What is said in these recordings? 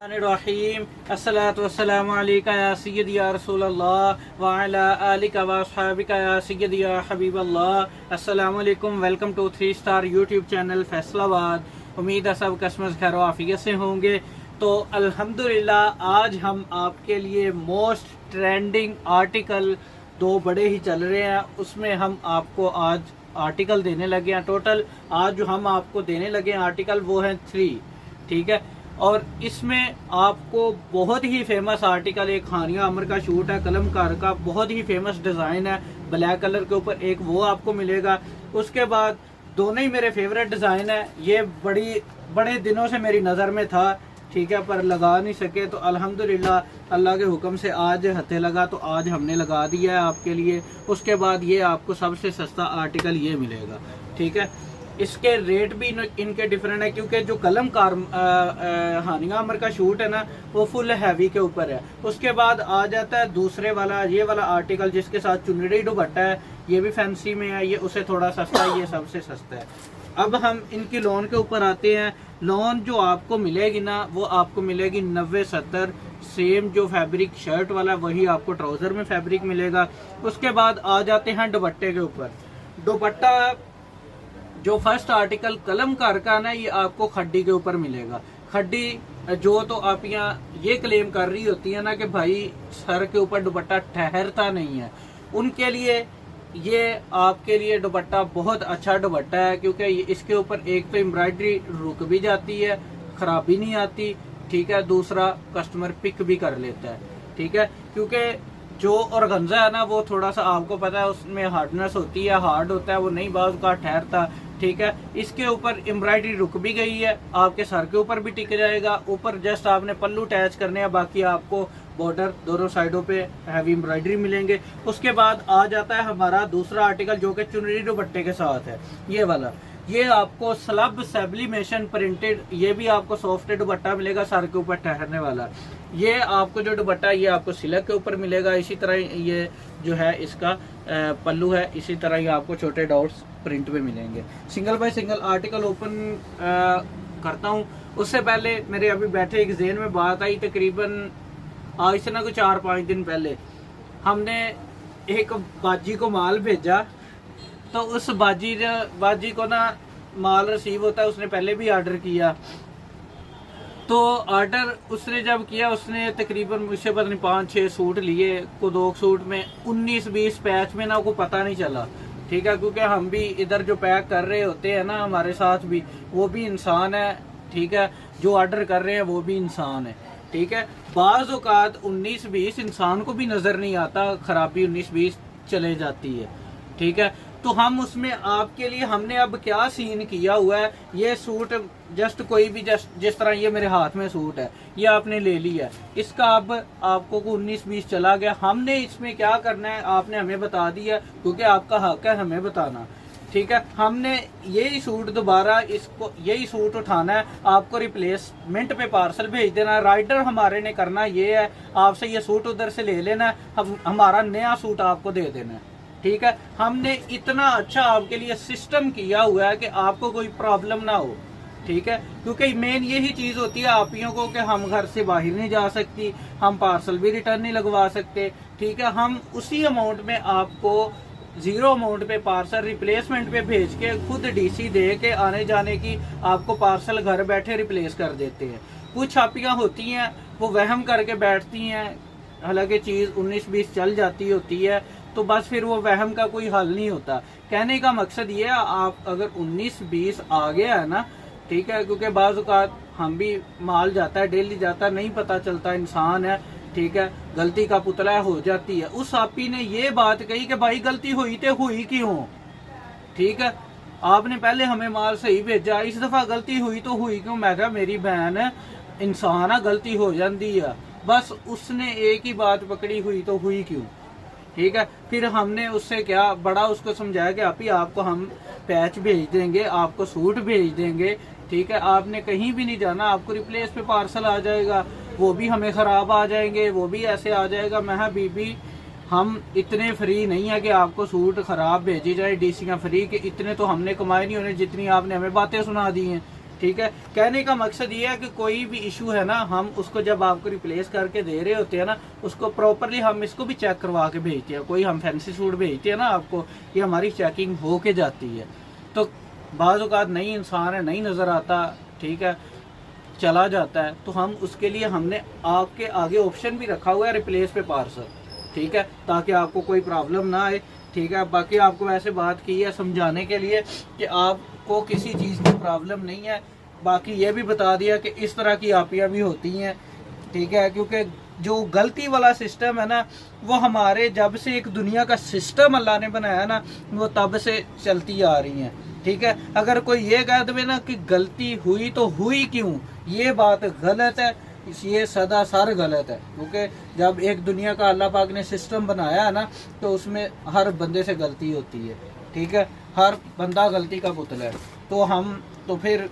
रहीम अस्सलातु वस्सलामु अलैका या सय्यदी या रसूलल्लाह व अला आलिका व अस्हाबिका या सय्यदी या हबीबल्लाह। अस्सलामु अलैकुम, welcome to 3 star YouTube channel Faisalabad. उम्मीद है सब कस्टमर्स खैर आफियत से होंगे। तो अल्हम्दुलिल्लाह आज हम आपके लिए मोस्ट ट्रेंडिंग आर्टिकल दो बड़े ही चल रहे हैं, उसमें हम आपको आज आर्टिकल देने लगे हैं। टोटल आज जो हम आपको देने लगे हैं आर्टिकल वो हैं 3, ठीक है। और इसमें आपको बहुत ही फेमस आर्टिकल, एक हानिया अमर का शूट है कलमकार का, बहुत ही फेमस डिज़ाइन है ब्लैक कलर के ऊपर, एक वो आपको मिलेगा। उसके बाद दोनों ही मेरे फेवरेट डिज़ाइन है, ये बड़े दिनों से मेरी नज़र में था, ठीक है, पर लगा नहीं सके। तो अल्हम्दुलिल्लाह अल्लाह के हुक्म से आज हथे लगा, तो आज हमने लगा दिया है आपके लिए। उसके बाद ये आपको सबसे सस्ता आर्टिकल ये मिलेगा, ठीक है। इसके रेट भी इनके डिफरेंट है, क्योंकि जो कलमकार हानिया अमर का शूट है ना वो फुल हैवी के ऊपर है। उसके बाद आ जाता है दूसरे वाला, ये वाला आर्टिकल जिसके साथ चुनरी दुपट्टा है, ये भी फैंसी में है, ये उसे थोड़ा सस्ता है, ये सबसे सस्ता है। अब हम इनकी लोन के ऊपर आते हैं। लोन जो आपको मिलेगी ना वो आपको मिलेगी 90-70, सेम जो फैब्रिक शर्ट वाला वही आपको ट्राउजर में फैब्रिक मिलेगा। उसके बाद आ जाते हैं दुपट्टे के ऊपर। दुपट्टा जो फर्स्ट आर्टिकल कलमकार का ना ये आपको खड्डी के ऊपर मिलेगा। खड्डी जो तो आप यहाँ ये क्लेम कर रही होती है ना कि भाई सर के ऊपर दुपट्टा ठहरता नहीं है, उनके लिए ये आपके लिए दुपट्टा बहुत अच्छा दुपट्टा है, क्योंकि इसके ऊपर एक तो एम्ब्रॉयडरी रुक भी जाती है, खराबी नहीं आती, ठीक है। दूसरा कस्टमर पिक भी कर लेता है, ठीक है, क्योंकि जो ऑर्गेन्जा है ना वो थोड़ा सा आपको पता है उसमें हार्डनेस होती है, हार्ड होता है, वो नहीं बाज़ का ठहरता, ठीक है। इसके ऊपर एम्ब्रॉयडरी रुक भी गई है, आपके सर के ऊपर भी टिक जाएगा। ऊपर जस्ट आपने पल्लू अटैच करने हैं, बाकी आपको बॉर्डर दोनों साइडों पे हैवी एम्ब्रॉयडरी मिलेंगे। उसके बाद आ जाता है हमारा दूसरा आर्टिकल जो कि चुनरी दुपट्टे के साथ है, ये वाला। ये आपको स्लब सब्लिमेशन प्रिंटेड, ये भी आपको सॉफ्ट दुपट्टा मिलेगा सर के ऊपर ठहरने वाला। ये आपको जो दुपट्टा ये आपको सिल्क के ऊपर मिलेगा। इसी तरह ये जो है इसका पल्लू है, इसी तरह ये आपको छोटे डॉट्स प्रिंट में मिलेंगे। Single by single article open करता हूँ। उससे पहले मेरे अभी बैठे एक ज़हन में बात आई, तकरीबन आज से ना कुछ 4-5 दिन पहले हमने एक बाजी को माल भेजा, तो उस बाजी को ना माल रिसीव होता है, उसने पहले भी ऑर्डर किया। तो ऑर्डर उसने जब किया उसने तकरीबन मुझसे पता नहीं 5-6 सूट लिए, को 2 सूट में 19-20 पैच में ना को पता नहीं चला, ठीक है, क्योंकि हम भी इधर जो पैक कर रहे होते हैं ना हमारे साथ भी वो भी इंसान है, ठीक है, जो ऑर्डर कर रहे हैं वो भी इंसान है, ठीक है। बाज़ औक़ात 19-20 इंसान को भी नज़र नहीं आता, खराबी 19-20 चले जाती है, ठीक है। तो हम उसमें आपके लिए हमने अब क्या सीन किया हुआ है, ये सूट जस्ट कोई भी जिस तरह ये मेरे हाथ में सूट है ये आपने ले लिया, इसका अब आपको 19-20 चला गया, हमने इसमें क्या करना है आपने हमें बता दिया, क्योंकि आपका हक है हमें बताना, ठीक है। हमने यही सूट दोबारा इसको यही सूट उठाना है, आपको रिप्लेसमेंट पे पार्सल भेज देना। राइडर हमारे ने करना ये है, आपसे ये सूट उधर से ले लेना, हमारा नया सूट आपको दे देना है, ठीक है। हमने इतना अच्छा आपके लिए सिस्टम किया हुआ है कि आपको कोई प्रॉब्लम ना हो, ठीक है, क्योंकि मेन यही चीज़ होती है आपियों को कि हम घर से बाहर नहीं जा सकती, हम पार्सल भी रिटर्न नहीं लगवा सकते, ठीक है। हम उसी अमाउंट में आपको 0 अमाउंट पे पार्सल रिप्लेसमेंट पे भेज के खुद डीसी दे के आने जाने की आपको पार्सल घर बैठे रिप्लेस कर देते हैं। कुछ आपियाँ होती हैं वो वहम करके बैठती हैं, हालांकि चीज़ 19-20 चल जाती होती है, तो बस फिर वो वहम का कोई हल नहीं होता। कहने का मकसद ये है, आप अगर 19-20 आ गया है ना, ठीक है, क्योंकि बाज़ औक़ात हम भी माल जाता है डेली जाता है, नहीं पता चलता, इंसान है, ठीक है, गलती का पुतला हो जाती है। उस आपी ने ये बात कही कि भाई गलती हुई तो हुई क्यों, ठीक है, आपने पहले हमें माल सही भेजा, इस दफ़ा गलती हुई तो हुई क्यों। मैं कहा मेरी बहन है, इंसान है, गलती हो जाती है, बस उसने एक ही बात पकड़ी, हुई तो हुई क्यों, ठीक है। फिर हमने उससे क्या बड़ा उसको समझाया कि आप ही आपको हम पैच भेज देंगे, आपको सूट भेज देंगे, ठीक है, आपने कहीं भी नहीं जाना, आपको रिप्लेस पे पार्सल आ जाएगा, वो भी हमें ख़राब आ जाएंगे, वो भी ऐसे आ जाएगा। मैं बीबी हम इतने फ्री नहीं है कि आपको सूट ख़राब भेजी जाए डीसीयाँ फ्री के, इतने तो हमने कमाए नहीं होने जितनी आपने हमें बातें सुना दी हैं, ठीक है। कहने का मकसद ये है कि कोई भी इशू है ना, हम उसको जब आपको रिप्लेस करके दे रहे होते हैं ना, उसको प्रॉपरली हम इसको भी चेक करवा के भेजते हैं। कोई हम फैंसी सूट भेजते हैं ना आपको, ये हमारी चेकिंग हो के जाती है। तो बाज़ औक़ात नई इंसान है, नहीं नज़र आता, ठीक है, चला जाता है, तो हम उसके लिए हमने आपके आगे ऑप्शन भी रखा हुआ है रिप्लेस पे पार्सल, ठीक है, ताकि आपको कोई प्रॉब्लम ना आए, ठीक है। बाकी आपको वैसे बात की है समझाने के लिए कि आपको किसी चीज़ की प्रॉब्लम नहीं है। बाकी ये भी बता दिया कि इस तरह की आपियाँ भी होती हैं, ठीक है, क्योंकि जो गलती वाला सिस्टम है ना, वो हमारे जब से एक दुनिया का सिस्टम अल्लाह ने बनाया ना, वो तब से चलती आ रही हैं, ठीक है। अगर कोई ये कह दे ना कि गलती हुई तो हुई क्यों, ये बात गलत है, ये सदा सर गलत है। क्योंकि जब एक दुनिया का अल्लाह पाक ने सिस्टम बनाया है ना, तो उसमें हर बंदे से गलती होती है, ठीक है, हर बंदा गलती का पुतला है। तो फिर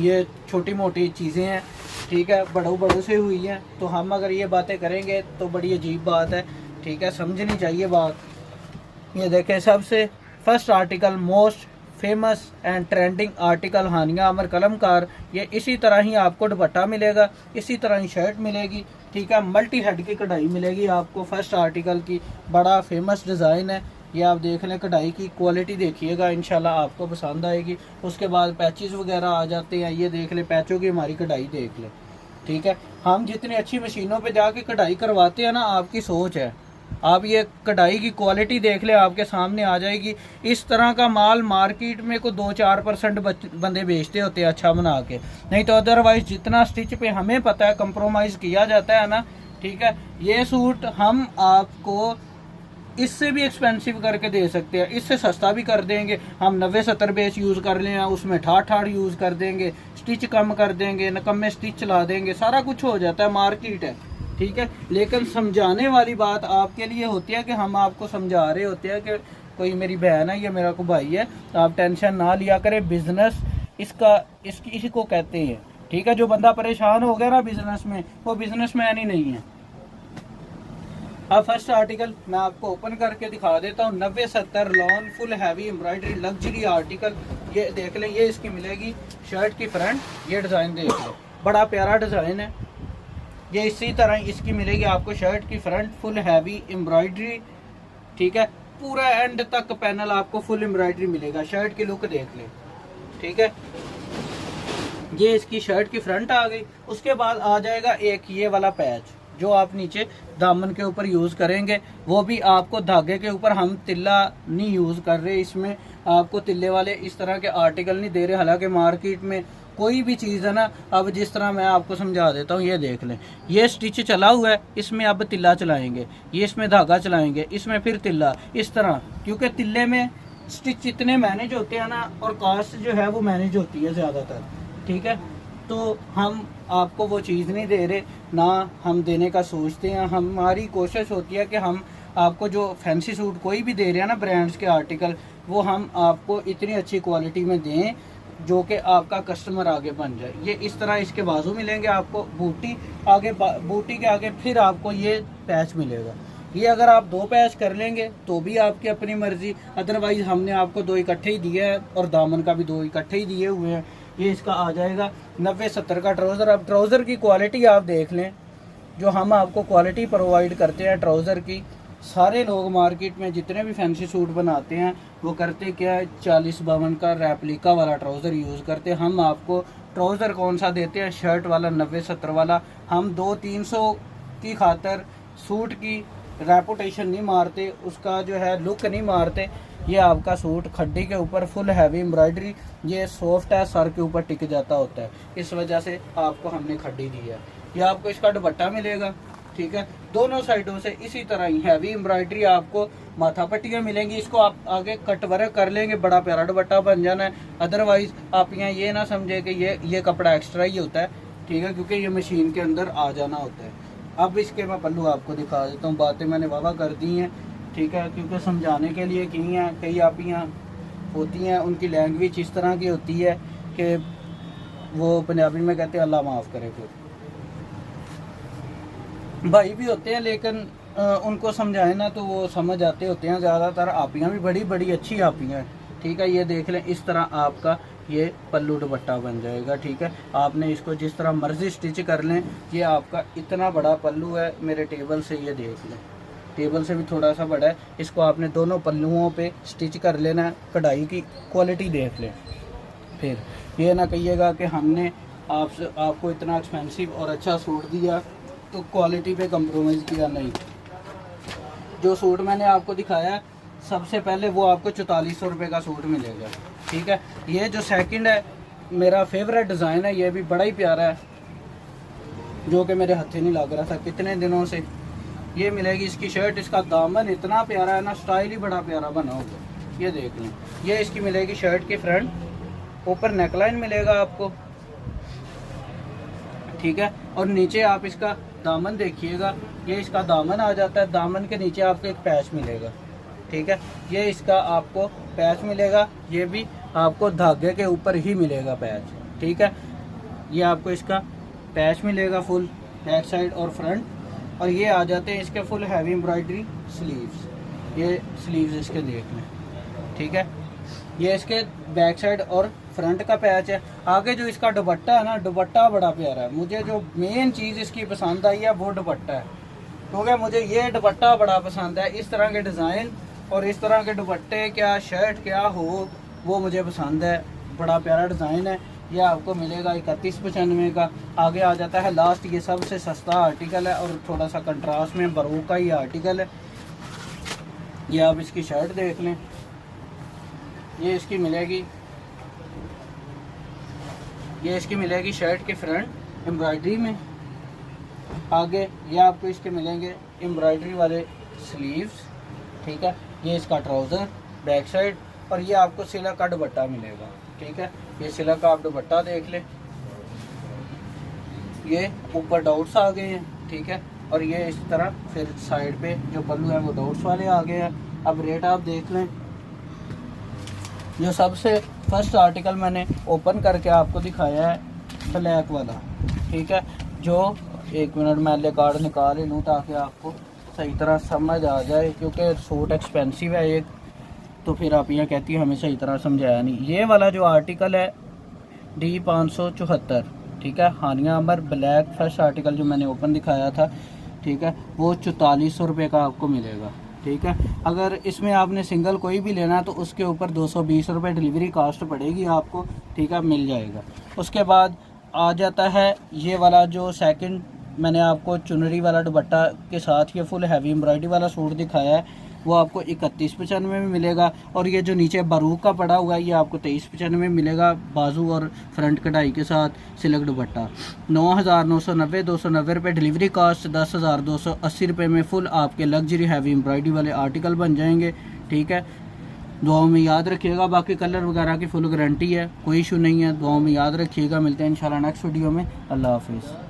ये छोटी मोटी चीज़ें हैं, ठीक है, बड़ों से हुई हैं, तो हम अगर ये बातें करेंगे तो बड़ी अजीब बात है, ठीक है, समझनी चाहिए बात। ये देखें, सबसे first article, most famous and trending article Haniya Amar कलमकार, ये इसी तरह ही आपको दुपट्टा मिलेगा, इसी तरह ही शर्ट मिलेगी, ठीक है, मल्टी हेड की कढ़ाई मिलेगी आपको फर्स्ट आर्टिकल की, बड़ा फेमस डिज़ाइन है। ये आप देख लें, कढ़ाई की क्वालिटी देखिएगा, इंशाल्लाह आपको पसंद आएगी। उसके बाद पैचेस वगैरह आ जाते हैं, ये देख ले, पैचों की हमारी कढ़ाई देख ले, ठीक है। हम जितनी अच्छी मशीनों पे जाके कढ़ाई करवाते हैं ना, आपकी सोच है, आप ये कढ़ाई की क्वालिटी देख ले, आपके सामने आ जाएगी। इस तरह का माल मार्केट में को 2-4% बंदे बेचते होते हैं अच्छा बना के, नहीं तो अदरवाइज जितना स्टिच पे हमें पता है कंप्रोमाइज़ किया जाता है ना, ठीक है। ये सूट हम आपको इससे भी एक्सपेंसिव करके दे सकते हैं, इससे सस्ता भी कर देंगे। हम 90-70 बेच यूज़ कर लें, उसमें 68 यूज़ कर देंगे, स्टिच कम कर देंगे, नकम्मे स्टिच चला देंगे, सारा कुछ हो जाता है, मार्केट है, ठीक है। लेकिन समझाने वाली बात आपके लिए होती है कि हम आपको समझा रहे होते हैं कि कोई मेरी बहन है या मेरा कोई भाई है, तो आप टेंशन ना लिया करें। बिजनेस इसी को कहते हैं, ठीक है। जो बंदा परेशान हो गया ना बिजनेस में, वो बिजनेसमैन ही नहीं है। अब फर्स्ट आर्टिकल मैं आपको ओपन करके दिखा देता हूँ। 90-70 lawn full heavy embroidery luxury article, ये देख लें, ये इसकी मिलेगी शर्ट की फ्रंट, ये डिज़ाइन देख लें, बड़ा प्यारा डिज़ाइन है। ये इसी तरह इसकी मिलेगी आपको शर्ट की फ्रंट फुल हैवी एम्ब्रॉयडरी, ठीक है, पूरा एंड तक पैनल आपको फुल एम्ब्रॉयडरी मिलेगा। शर्ट की लुक देख लें, ठीक है। ये इसकी शर्ट की फ्रंट आ गई। उसके बाद आ जाएगा एक ये वाला पैच, जो आप नीचे दामन के ऊपर यूज़ करेंगे, वो भी आपको धागे के ऊपर, हम तिल्ला नहीं यूज़ कर रहे, इसमें आपको तिल्ले वाले इस तरह के आर्टिकल नहीं दे रहे। हालांकि मार्केट में कोई भी चीज़ है ना, अब जिस तरह मैं आपको समझा देता हूँ, ये देख लें, ये स्टिच चला हुआ है, इसमें अब तिल्ला चलाएंगे, ये इसमें धागा चलाएंगे, इसमें फिर तिल्ला, इस तरह, क्योंकि तिल्ले में स्टिच इतने मैनेज होते हैं ना, और कास्ट जो है वो मैनेज होती है ज़्यादातर, ठीक है। तो हम आपको वो चीज़ नहीं दे रहे, ना हम देने का सोचते हैं। हमारी कोशिश होती है कि हम आपको जो फैंसी सूट कोई भी दे रहे हैं ना, ब्रांड्स के आर्टिकल, वो हम आपको इतनी अच्छी क्वालिटी में दें जो कि आपका कस्टमर आगे बन जाए। ये इस तरह इसके बाजू मिलेंगे आपको, बूटी आगे, बूटी के आगे फिर आपको ये पैच मिलेगा। ये अगर आप 2 पैच कर लेंगे तो भी आपकी अपनी मर्जी, अदरवाइज हमने आपको 2 इकट्ठे ही दिए हैं, और दामन का भी 2 इकट्ठे ही दिए हुए हैं। ये इसका आ जाएगा 90-70 का ट्राउज़र। अब ट्राउज़र की क्वालिटी आप देख लें, जो हम आपको क्वालिटी प्रोवाइड करते हैं ट्राउज़र की, सारे लोग मार्केट में जितने भी फैंसी सूट बनाते हैं वो करते क्या है, 40-52 का रेप्लिका वाला ट्राउज़र यूज़ करते हैं। हम आपको ट्राउज़र कौन सा देते हैं, शर्ट वाला 90-70 वाला। हम 200-300 की खातर सूट की रेपुटेशन नहीं मारते, उसका जो है लुक नहीं मारते। ये आपका सूट खड्डी के ऊपर फुल हैवी एम्ब्रॉयडरी, ये सॉफ्ट है, सर के ऊपर टिक जाता होता है, इस वजह से आपको हमने खड्डी दी है। ये आपको इसका दुपट्टा मिलेगा, ठीक है, दोनों साइडों से इसी तरह ही हैवी एम्ब्रॉयडरी, आपको माथा पट्टियाँ मिलेंगी। इसको आप आगे कट वर्क कर लेंगे, बड़ा प्यारा दुपट्टा बन जाना है। अदरवाइज आप यहाँ ये ना समझे कि ये कपड़ा एक्स्ट्रा ही होता है, ठीक है, क्योंकि ये मशीन के अंदर आ जाना होता है। अब इसके मैं पल्लू आपको दिखा देता हूँ, बातें मैंने वादा कर दी हैं, ठीक है, क्योंकि समझाने के लिए की हैं। कई आपियाँ होती हैं, उनकी लैंग्वेज इस तरह की होती है कि वो पंजाबी में कहते हैं अल्लाह माफ़ करे। फिर भाई भी होते हैं, लेकिन उनको समझाए ना तो वो समझ आते होते हैं। ज़्यादातर आपियाँ भी बड़ी बड़ी अच्छी आपियाँ हैं, ठीक है। ये देख लें, इस तरह आपका ये पल्लू दुपट्टा बन जाएगा। ठीक है, आपने इसको जिस तरह मर्जी स्टिच कर लें। ये आपका इतना बड़ा पल्लू है मेरे टेबल से, ये देख लें, टेबल से भी थोड़ा सा बड़ा है। इसको आपने दोनों पल्लुओं पे स्टिच कर लेना है। कढ़ाई की क्वालिटी देख लें, फिर ये ना कहिएगा कि हमने आपको इतना एक्सपेंसिव और अच्छा सूट दिया तो क्वालिटी पे कंप्रोमाइज़ किया। नहीं, जो सूट मैंने आपको दिखाया सबसे पहले वो आपको 4400 रुपये का सूट मिलेगा। ठीक है, ये जो सेकंड है मेरा फेवरेट डिज़ाइन है, ये भी बड़ा ही प्यारा है, जो कि मेरे हथे नहीं लग रहा था कितने दिनों से। ये मिलेगी इसकी शर्ट, इसका दामन इतना प्यारा है ना, स्टाइल ही बड़ा प्यारा बना होगा। ये देख लें, ये इसकी मिलेगी शर्ट की फ्रंट, ऊपर नेकलाइन मिलेगा आपको। ठीक है, और नीचे आप इसका दामन देखिएगा, ये इसका दामन आ जाता है। दामन के नीचे आपको एक पैच मिलेगा। ठीक है, ये इसका आपको पैच मिलेगा, ये भी आपको धागे के ऊपर ही मिलेगा पैच। ठीक है, ये आपको इसका पैच मिलेगा फुल बैक साइड और फ्रंट। और ये आ जाते हैं इसके फुल हैवी एम्ब्रॉयडरी स्लीव्स। ये स्लीव्स इसके देख लें। ठीक है, ये इसके बैक साइड और फ्रंट का पैच है। आगे जो इसका दुपट्टा है ना, दुपट्टा बड़ा प्यारा है। मुझे जो मेन चीज़ इसकी पसंद आई है वो दुपट्टा है, क्योंकि मुझे ये दुपट्टा बड़ा पसंद है। इस तरह के डिज़ाइन और इस तरह के दुपट्टे क्या शर्ट क्या हो वो मुझे पसंद है। बड़ा प्यारा डिज़ाइन है। ये आपको मिलेगा 3195 का। आगे आ जाता है लास्ट, ये सबसे सस्ता आर्टिकल है और थोड़ा सा कंट्रास्ट में बरूक का ही आर्टिकल है। ये आप इसकी शर्ट देख लें, ये इसकी मिलेगी शर्ट के फ्रंट एम्ब्रॉयडरी में। आगे ये आपको इसके मिलेंगे एम्ब्रॉयडरी वाले स्लीव्स। ठीक है, ये इसका ट्राउज़र बैक साइड, और ये आपको सिला का दुपट्टा मिलेगा। ठीक है, ये सिला का आप दुपट्टा देख लें। ये ऊपर डॉट्स आ गए हैं। ठीक है, और ये इस तरह फिर साइड पे जो पल्लू है वो डॉट्स वाले आ गए हैं। अब रेट आप देख लें। जो सबसे फर्स्ट आर्टिकल मैंने ओपन करके आपको दिखाया है ब्लैक वाला। ठीक है, जो एक मिनट मैं ले कार्ड निकाल ही लूँ ताकि आपको सही तरह समझ आ जाए, क्योंकि सूट एक्सपेंसिव है एक, तो फिर आप ये कहती है हमें सही तरह समझाया नहीं। ये वाला जो आर्टिकल है D574, ठीक है, हानिया अमर ब्लैक फर्स्ट आर्टिकल जो मैंने ओपन दिखाया था। ठीक है, वो 4400 रुपये का आपको मिलेगा। ठीक है, अगर इसमें आपने सिंगल कोई भी लेना है तो उसके ऊपर 220 रुपये डिलीवरी कास्ट पड़ेगी आपको। ठीक है, मिल जाएगा। उसके बाद आ जाता है ये वाला जो सेकंड मैंने आपको चुनरी वाला दुपट्टा के साथ ये फुल हैवी एम्ब्रॉयडरी वाला सूट दिखाया है, वो आपको 3195 में मिलेगा। और ये जो नीचे बारूक का पड़ा हुआ है ये आपको 2395 में मिलेगा, बाजू और फ्रंट कढ़ाई के साथ सिल्क दुपट्टा। 9990 290 रुपये डिलीवरी कास्ट, 10,280 रुपये में फुल आपके लग्जरी हैवी एम्ब्रॉयडरी वाले आर्टिकल बन जाएंगे। ठीक है, दुआओं में याद रखिएगा। बाकी कलर वगैरह की फुल गारंटी है, कोई इशू नहीं है। दुआओं में याद रखिएगा। मिलते हैं इंशाल्लाह नेक्स्ट वीडियो में। अल्लाह हाफिज़।